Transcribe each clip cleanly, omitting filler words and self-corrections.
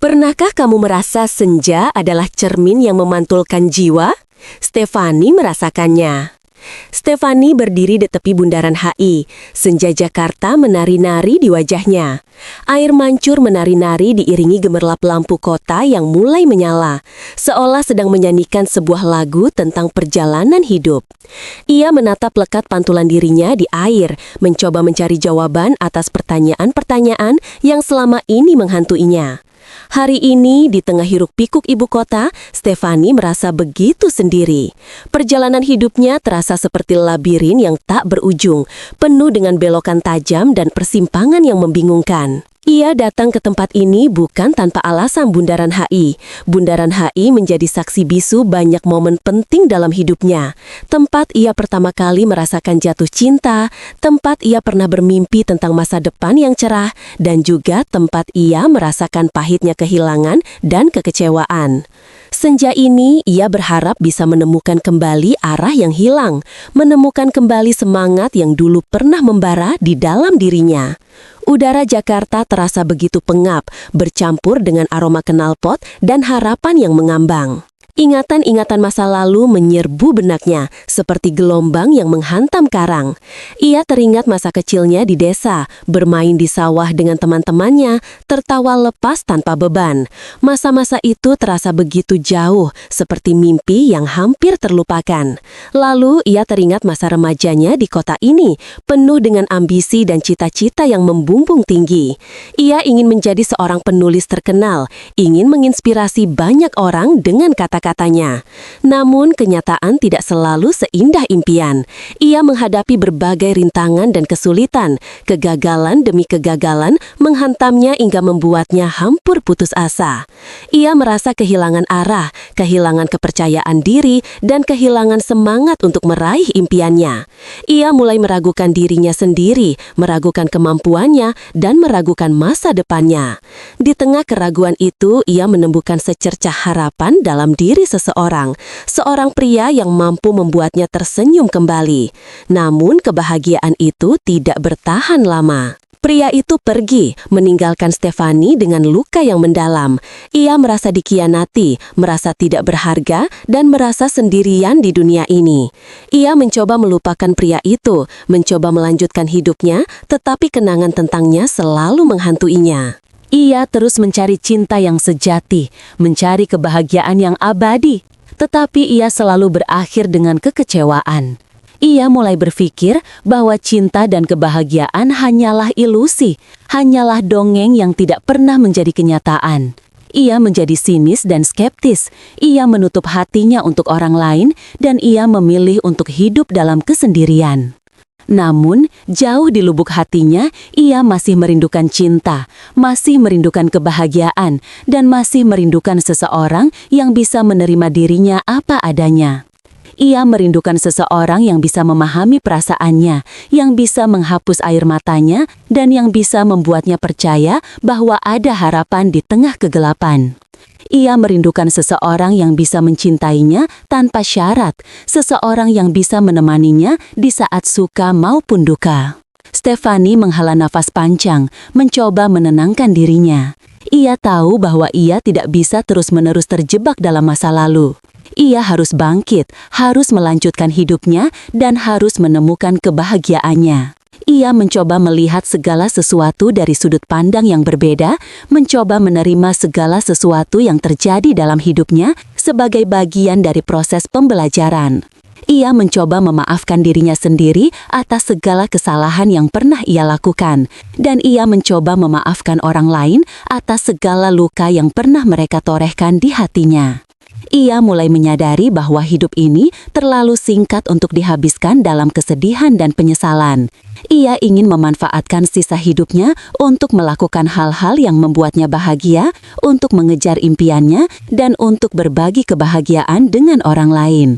Pernahkah kamu merasa senja adalah cermin yang memantulkan jiwa? Stefani merasakannya. Stefani berdiri di tepi bundaran HI. Senja Jakarta menari-nari di wajahnya. Air mancur menari-nari diiringi gemerlap lampu kota yang mulai menyala, seolah sedang menyanyikan sebuah lagu tentang perjalanan hidup. Ia menatap lekat pantulan dirinya di air, mencoba mencari jawaban atas pertanyaan-pertanyaan yang selama ini menghantuinya. Hari ini, di tengah hiruk-pikuk ibu kota, Stefani merasa begitu sendiri. Perjalanan hidupnya terasa seperti labirin yang tak berujung, penuh dengan belokan tajam dan persimpangan yang membingungkan. Ia datang ke tempat ini bukan tanpa alasan Bundaran HI. Bundaran HI menjadi saksi bisu banyak momen penting dalam hidupnya. Tempat ia pertama kali merasakan jatuh cinta, tempat ia pernah bermimpi tentang masa depan yang cerah, dan juga tempat ia merasakan pahitnya kehilangan dan kekecewaan. Senja ini, ia berharap bisa menemukan kembali arah yang hilang, menemukan kembali semangat yang dulu pernah membara di dalam dirinya. Udara Jakarta terasa begitu pengap, bercampur dengan aroma knalpot dan harapan yang mengambang. Ingatan-ingatan masa lalu menyerbu benaknya, seperti gelombang yang menghantam karang. Ia teringat masa kecilnya di desa, bermain di sawah dengan teman-temannya, tertawa lepas tanpa beban. Masa-masa itu terasa begitu jauh, seperti mimpi yang hampir terlupakan. Lalu ia teringat masa remajanya di kota ini, penuh dengan ambisi dan cita-cita yang membumbung tinggi. Ia ingin menjadi seorang penulis terkenal, ingin menginspirasi banyak orang dengan kata-katanya. Namun kenyataan tidak selalu seindah impian. Ia menghadapi berbagai rintangan dan kesulitan. Kegagalan demi kegagalan menghantamnya hingga membuatnya hampir putus asa. Ia merasa kehilangan arah, kehilangan kepercayaan diri, dan kehilangan semangat untuk meraih impiannya. Ia mulai meragukan dirinya sendiri, meragukan kemampuannya, dan meragukan masa depannya. Di tengah keraguan itu, ia menemukan secercah harapan dalam diri seseorang pria yang mampu membuatnya tersenyum kembali. Namun kebahagiaan itu tidak bertahan lama. Pria itu pergi, meninggalkan Stefani dengan luka yang mendalam. Ia merasa dikhianati, merasa tidak berharga, dan merasa sendirian di dunia ini. Ia mencoba melupakan pria itu, mencoba melanjutkan hidupnya, tetapi kenangan tentangnya selalu menghantuinya. Ia terus mencari cinta yang sejati, mencari kebahagiaan yang abadi, tetapi ia selalu berakhir dengan kekecewaan. Ia mulai berpikir bahwa cinta dan kebahagiaan hanyalah ilusi, hanyalah dongeng yang tidak pernah menjadi kenyataan. Ia menjadi sinis dan skeptis, ia menutup hatinya untuk orang lain, dan ia memilih untuk hidup dalam kesendirian. Namun, jauh di lubuk hatinya, ia masih merindukan cinta, masih merindukan kebahagiaan, dan masih merindukan seseorang yang bisa menerima dirinya apa adanya. Ia merindukan seseorang yang bisa memahami perasaannya, yang bisa menghapus air matanya, dan yang bisa membuatnya percaya bahwa ada harapan di tengah kegelapan. Ia merindukan seseorang yang bisa mencintainya tanpa syarat, seseorang yang bisa menemaninya di saat suka maupun duka. Stefani menghela nafas panjang, mencoba menenangkan dirinya. Ia tahu bahwa ia tidak bisa terus-menerus terjebak dalam masa lalu. Ia harus bangkit, harus melanjutkan hidupnya, dan harus menemukan kebahagiaannya. Ia mencoba melihat segala sesuatu dari sudut pandang yang berbeda, mencoba menerima segala sesuatu yang terjadi dalam hidupnya sebagai bagian dari proses pembelajaran. Ia mencoba memaafkan dirinya sendiri atas segala kesalahan yang pernah ia lakukan, dan ia mencoba memaafkan orang lain atas segala luka yang pernah mereka torehkan di hatinya. Ia mulai menyadari bahwa hidup ini terlalu singkat untuk dihabiskan dalam kesedihan dan penyesalan. Ia ingin memanfaatkan sisa hidupnya untuk melakukan hal-hal yang membuatnya bahagia, untuk mengejar impiannya, dan untuk berbagi kebahagiaan dengan orang lain.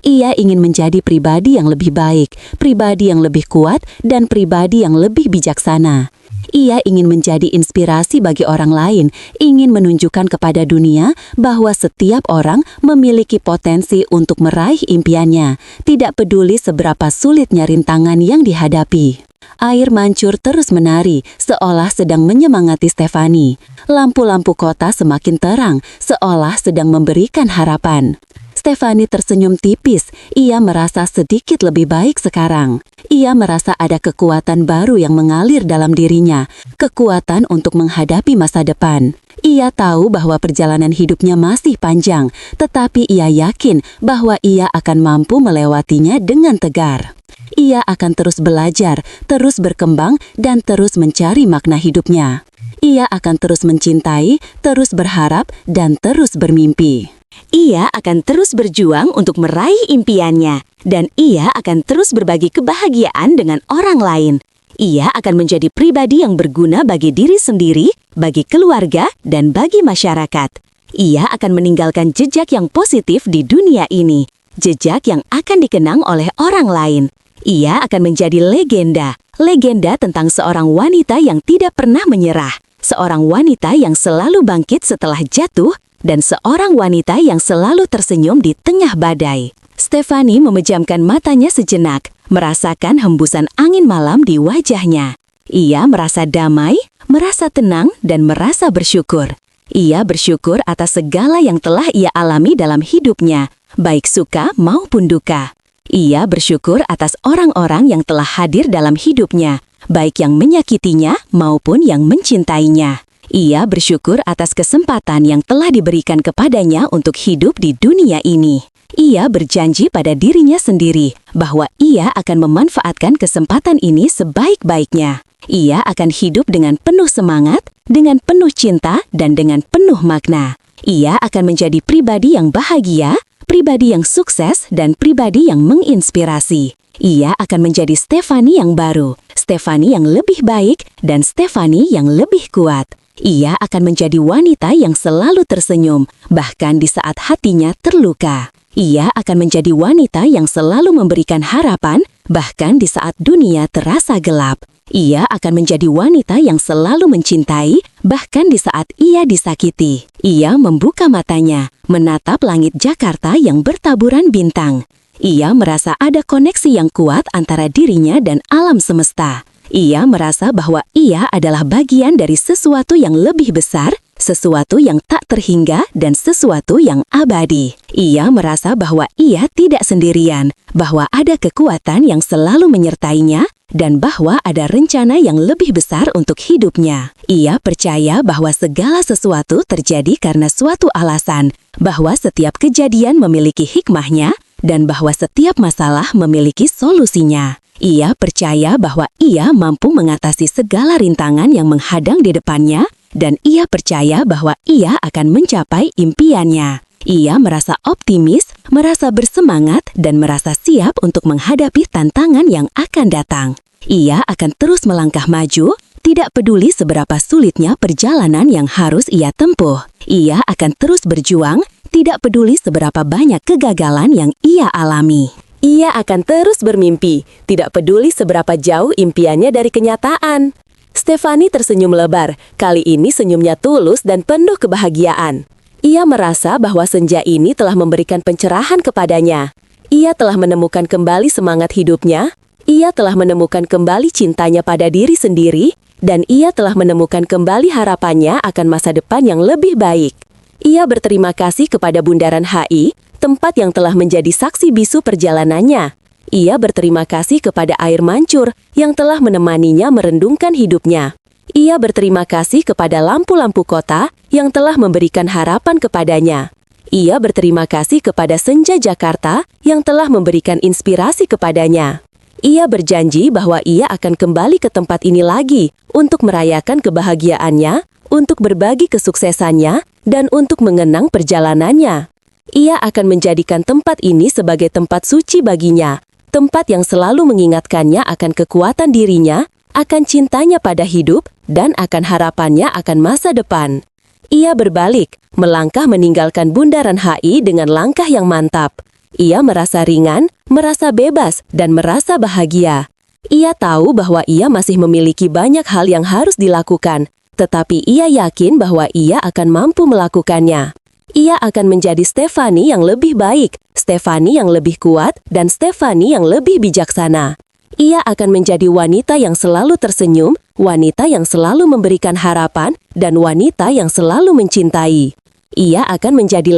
Ia ingin menjadi pribadi yang lebih baik, pribadi yang lebih kuat, dan pribadi yang lebih bijaksana. Ia ingin menjadi inspirasi bagi orang lain, ingin menunjukkan kepada dunia bahwa setiap orang memiliki potensi untuk meraih impiannya, tidak peduli seberapa sulitnya rintangan yang dihadapi. Air mancur terus menari, seolah sedang menyemangati Stefani. Lampu-lampu kota semakin terang, seolah sedang memberikan harapan. Stefani tersenyum tipis, ia merasa sedikit lebih baik sekarang. Ia merasa ada kekuatan baru yang mengalir dalam dirinya, kekuatan untuk menghadapi masa depan. Ia tahu bahwa perjalanan hidupnya masih panjang, tetapi ia yakin bahwa ia akan mampu melewatinya dengan tegar. Ia akan terus belajar, terus berkembang, dan terus mencari makna hidupnya. Ia akan terus mencintai, terus berharap, dan terus bermimpi. Ia akan terus berjuang untuk meraih impiannya, dan ia akan terus berbagi kebahagiaan dengan orang lain. Ia akan menjadi pribadi yang berguna bagi diri sendiri, bagi keluarga, dan bagi masyarakat. Ia akan meninggalkan jejak yang positif di dunia ini, jejak yang akan dikenang oleh orang lain. Ia akan menjadi legenda tentang seorang wanita yang tidak pernah menyerah, seorang wanita yang selalu bangkit setelah jatuh, dan seorang wanita yang selalu tersenyum di tengah badai. Stefani memejamkan matanya sejenak, merasakan hembusan angin malam di wajahnya. Ia merasa damai, merasa tenang, dan merasa bersyukur. Ia bersyukur atas segala yang telah ia alami dalam hidupnya, baik suka maupun duka. Ia bersyukur atas orang-orang yang telah hadir dalam hidupnya, baik yang menyakitinya maupun yang mencintainya. Ia bersyukur atas kesempatan yang telah diberikan kepadanya untuk hidup di dunia ini. Ia berjanji pada dirinya sendiri bahwa ia akan memanfaatkan kesempatan ini sebaik-baiknya. Ia akan hidup dengan penuh semangat, dengan penuh cinta, dan dengan penuh makna. Ia akan menjadi pribadi yang bahagia, pribadi yang sukses, dan pribadi yang menginspirasi. Ia akan menjadi Stefani yang baru, Stefani yang lebih baik, dan Stefani yang lebih kuat. Ia akan menjadi wanita yang selalu tersenyum, bahkan di saat hatinya terluka. Ia akan menjadi wanita yang selalu memberikan harapan, bahkan di saat dunia terasa gelap. Ia akan menjadi wanita yang selalu mencintai, bahkan di saat ia disakiti. Ia membuka matanya, menatap langit Jakarta yang bertaburan bintang. Ia merasa ada koneksi yang kuat antara dirinya dan alam semesta. Ia merasa bahwa ia adalah bagian dari sesuatu yang lebih besar, sesuatu yang tak terhingga, dan sesuatu yang abadi. Ia merasa bahwa ia tidak sendirian, bahwa ada kekuatan yang selalu menyertainya, dan bahwa ada rencana yang lebih besar untuk hidupnya. Ia percaya bahwa segala sesuatu terjadi karena suatu alasan, bahwa setiap kejadian memiliki hikmahnya, dan bahwa setiap masalah memiliki solusinya. Ia percaya bahwa ia mampu mengatasi segala rintangan yang menghadang di depannya, dan ia percaya bahwa ia akan mencapai impiannya. Ia merasa optimis, merasa bersemangat, dan merasa siap untuk menghadapi tantangan yang akan datang. Ia akan terus melangkah maju, tidak peduli seberapa sulitnya perjalanan yang harus ia tempuh. Ia akan terus berjuang, tidak peduli seberapa banyak kegagalan yang ia alami. Ia akan terus bermimpi, tidak peduli seberapa jauh impiannya dari kenyataan. Stefani tersenyum lebar, kali ini senyumnya tulus dan penuh kebahagiaan. Ia merasa bahwa senja ini telah memberikan pencerahan kepadanya. Ia telah menemukan kembali semangat hidupnya, ia telah menemukan kembali cintanya pada diri sendiri, dan ia telah menemukan kembali harapannya akan masa depan yang lebih baik. Ia berterima kasih kepada Bundaran HI, tempat yang telah menjadi saksi bisu perjalanannya. Ia berterima kasih kepada air mancur yang telah menemaninya merendungkan hidupnya. Ia berterima kasih kepada lampu-lampu kota yang telah memberikan harapan kepadanya. Ia berterima kasih kepada senja Jakarta yang telah memberikan inspirasi kepadanya. Ia berjanji bahwa ia akan kembali ke tempat ini lagi untuk merayakan kebahagiaannya, untuk berbagi kesuksesannya, dan untuk mengenang perjalanannya. Ia akan menjadikan tempat ini sebagai tempat suci baginya, tempat yang selalu mengingatkannya akan kekuatan dirinya, akan cintanya pada hidup, dan akan harapannya akan masa depan. Ia berbalik, melangkah meninggalkan Bundaran HI dengan langkah yang mantap. Ia merasa ringan, merasa bebas, dan merasa bahagia. Ia tahu bahwa ia masih memiliki banyak hal yang harus dilakukan, tetapi ia yakin bahwa ia akan mampu melakukannya. Ia akan menjadi Stefani yang lebih baik, Stefani yang lebih kuat, dan Stefani yang lebih bijaksana. Ia akan menjadi wanita yang selalu tersenyum, wanita yang selalu memberikan harapan, dan wanita yang selalu mencintai. Ia akan menjadi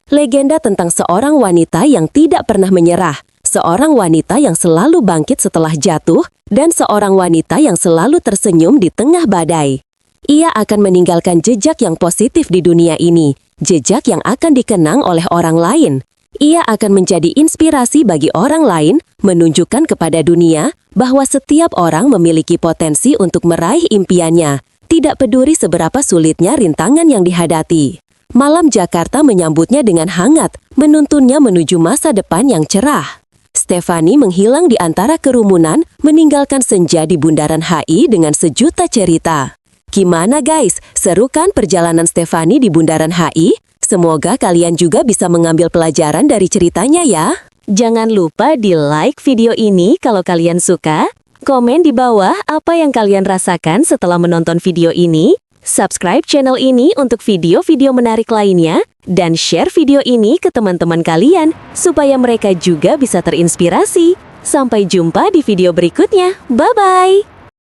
legenda tentang seorang wanita yang tidak pernah menyerah, seorang wanita yang selalu bangkit setelah jatuh, dan seorang wanita yang selalu tersenyum di tengah badai. Ia akan meninggalkan jejak yang positif di dunia ini, jejak yang akan dikenang oleh orang lain. Ia akan menjadi inspirasi bagi orang lain, menunjukkan kepada dunia bahwa setiap orang memiliki potensi untuk meraih impiannya, tidak peduli seberapa sulitnya rintangan yang dihadapi. Malam Jakarta menyambutnya dengan hangat, menuntunnya menuju masa depan yang cerah. Stefani menghilang di antara kerumunan, meninggalkan senja di bundaran HI dengan sejuta cerita. Gimana guys, seru kan perjalanan Stefani di bundaran HI? Semoga kalian juga bisa mengambil pelajaran dari ceritanya ya. Jangan lupa di-like video ini kalau kalian suka. Komen di bawah apa yang kalian rasakan setelah menonton video ini. Subscribe channel ini untuk video-video menarik lainnya. Dan share video ini ke teman-teman kalian supaya mereka juga bisa terinspirasi. Sampai jumpa di video berikutnya. Bye-bye!